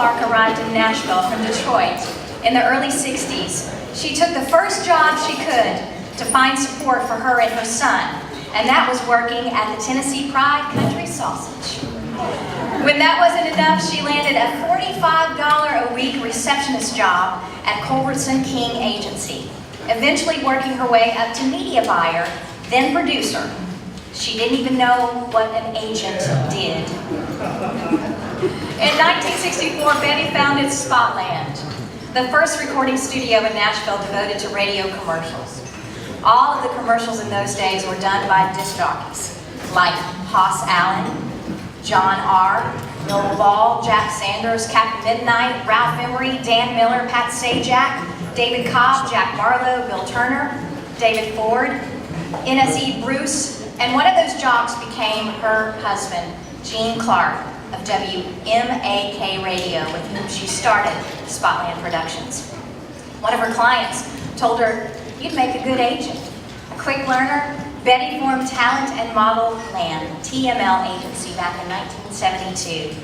Clark arrived in Nashville from Detroit in the early 60s, she took the first job she could to find support for her and her son, and that was working at the Tennessee Pride Country Sausage. When that wasn't enough, she landed a $45 a week receptionist job at Culbertson King Agency, eventually working her way up to media buyer, then producer. She didn't even know what an agent did. In 1964, Betty founded Spotland, the first recording studio in Nashville devoted to radio commercials. All of the commercials in those days were done by disc jockeys, like Hoss Allen, John R., Noel Ball, Jack Sanders, Captain Midnight, Ralph Emery, Dan Miller, Pat Sajak, David Cobb, Jack Marlowe, Bill Turner, David Ford, NSE Bruce, and one of those jocks became her husband, Gene Clark of WMAK Radio, with whom she started Spotland Productions. One of her clients told her, "You'd make a good agent." A quick learner, Betty formed Talent and Model Land, TML Agency, back in 1972.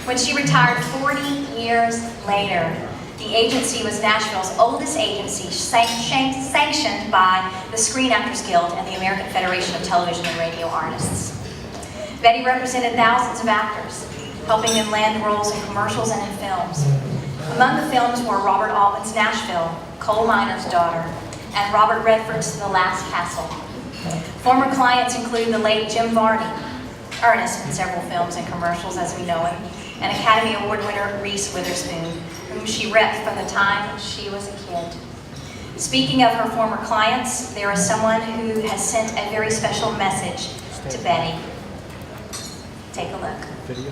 When she retired 40 years later, the agency was Nashville's oldest agency, sanctioned by the Screen Actors Guild and the American Federation of Television and Radio Artists. Betty represented thousands of actors, helping them land roles in commercials and in films. Among the films were Robert Altman's Nashville, Coal Miner's Daughter, and Robert Redford's The Last Castle. Former clients include the late Jim Varney, Ernest in several films and commercials as we know him, and Academy Award winner Reese Witherspoon, whom she repped from the time she was a kid. Speaking of her former clients, there is someone who has sent a very special message to Betty. Take a look. Video.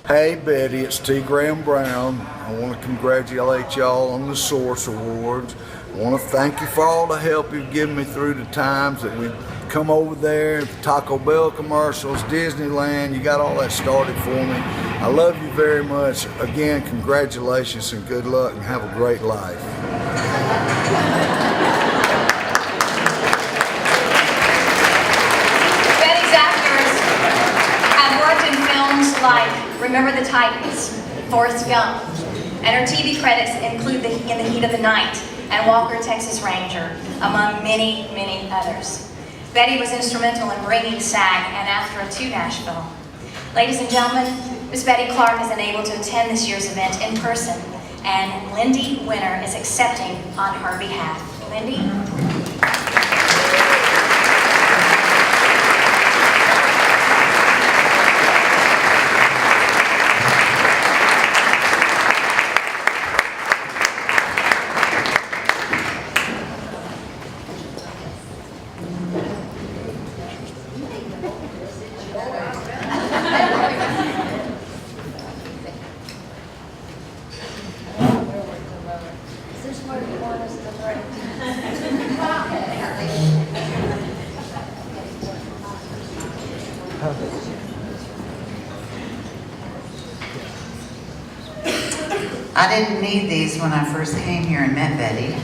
Hey Betty, it's T. Graham Brown. I want to congratulate y'all on the Source Awards. I want to thank you for all the help you've given me through the times that we've come over there, Taco Bell commercials, Disneyland. You got all that started for me. I love you very much. Again, congratulations and good luck and have a great life. Betty's actors have worked in films like Remember the Titans, Forrest Gump, and her TV credits include In the Heat of the Night and Walker, Texas Ranger, among many, many others. Betty was instrumental in bringing SAG and AFTRA to Nashville. Ladies and gentlemen, Miss Betty Clark is unable to attend this year's event in person, and Lyndie Wenner is accepting on her behalf. Lyndie? I didn't need these when I first came here and met Betty.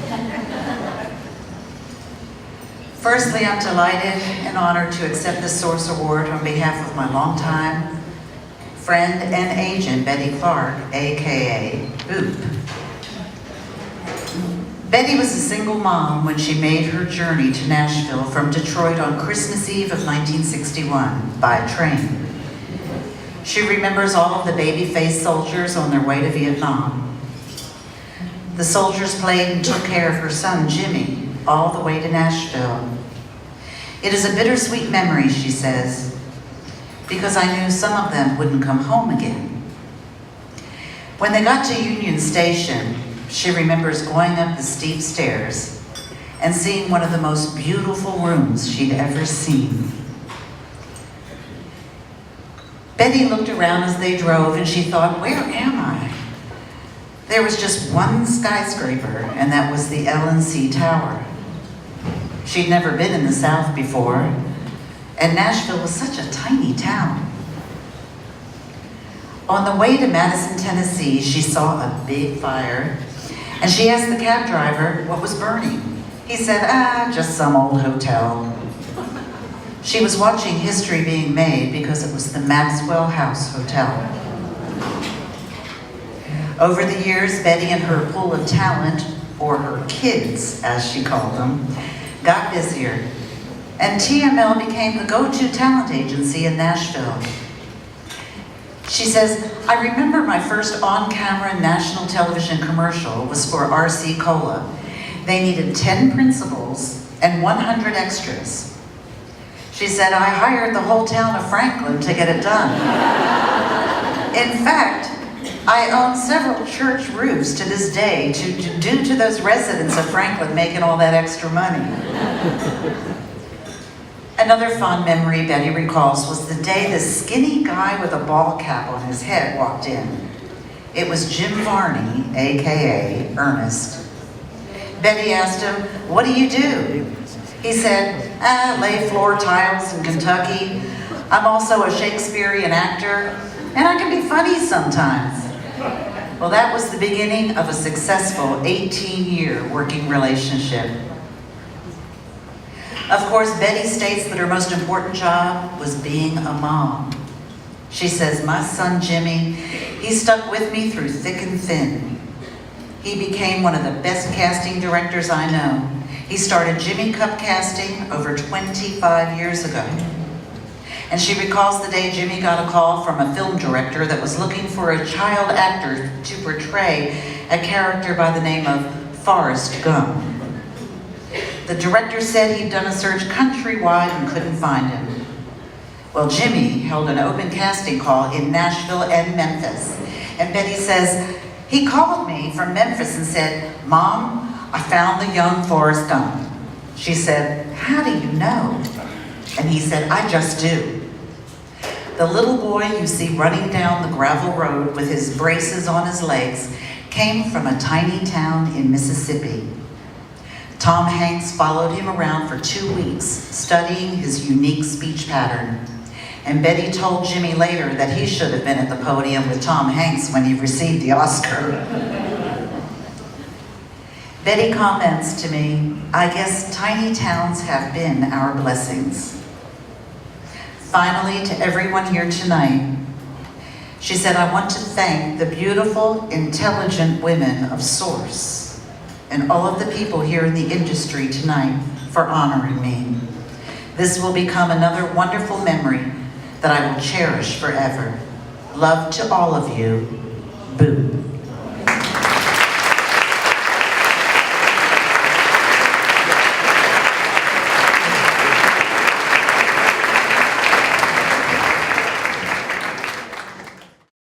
Firstly, I'm delighted and honored to accept the Source Award on behalf of my longtime friend and agent, Betty Clark, aka Boop. Betty was a single mom when she made her journey to Nashville from Detroit on Christmas Eve of 1961 by train. She remembers all of the baby-faced soldiers on their way to Vietnam. The soldiers played and took care of her son, Jimmy, all the way to Nashville. It is a bittersweet memory, she says, because I knew some of them wouldn't come home again. When they got to Union Station, she remembers going up the steep stairs and seeing one of the most beautiful rooms she'd ever seen. Betty looked around as they drove and she thought, where am I? There was just one skyscraper, and that was the L&C Tower. She'd never been in the South before, and Nashville was such a tiny town. On the way to Madison, Tennessee, she saw a big fire, and she asked the cab driver what was burning. He said, just some old hotel. She was watching history being made because it was the Maxwell House Hotel. Over the years, Betty and her pool of talent, or her kids, as she called them, got busier, and TML became the go-to talent agency in Nashville. She says, I remember my first on-camera national television commercial was for RC Cola. They needed 10 principals and 100 extras. She said, I hired the whole town of Franklin to get it done. In fact, I own several church roofs to this day due to those residents of Franklin making all that extra money. Another fond memory Betty recalls was the day this skinny guy with a ball cap on his head walked in. It was Jim Varney, AKA Ernest. Betty asked him, what do you do? He said, lay floor tiles in Kentucky. I'm also a Shakespearean actor, and I can be funny sometimes. Well, that was the beginning of a successful 18-year working relationship. Of course, Betty states that her most important job was being a mom. She says, my son Jimmy, he stuck with me through thick and thin. He became one of the best casting directors I know. He started Jimmy Cup casting over 25 years ago. And she recalls the day Jimmy got a call from a film director that was looking for a child actor to portray a character by the name of Forrest Gump. The director said he'd done a search countrywide and couldn't find him. Well, Jimmy held an open casting call in Nashville and Memphis. And Betty says, he called me from Memphis and said, Mom, I found the young Forrest Gump. She said, how do you know? And he said, I just do. The little boy you see running down the gravel road with his braces on his legs came from a tiny town in Mississippi. Tom Hanks followed him around for 2 weeks, studying his unique speech pattern. And Betty told Jimmy later that he should have been at the podium with Tom Hanks when he received the Oscar. Betty comments to me, I guess tiny towns have been our blessings. Finally, to everyone here tonight, she said, I want to thank the beautiful, intelligent women of Source and all of the people here in the industry tonight for honoring me. This will become another wonderful memory that I will cherish forever. Love to all of you. Boo.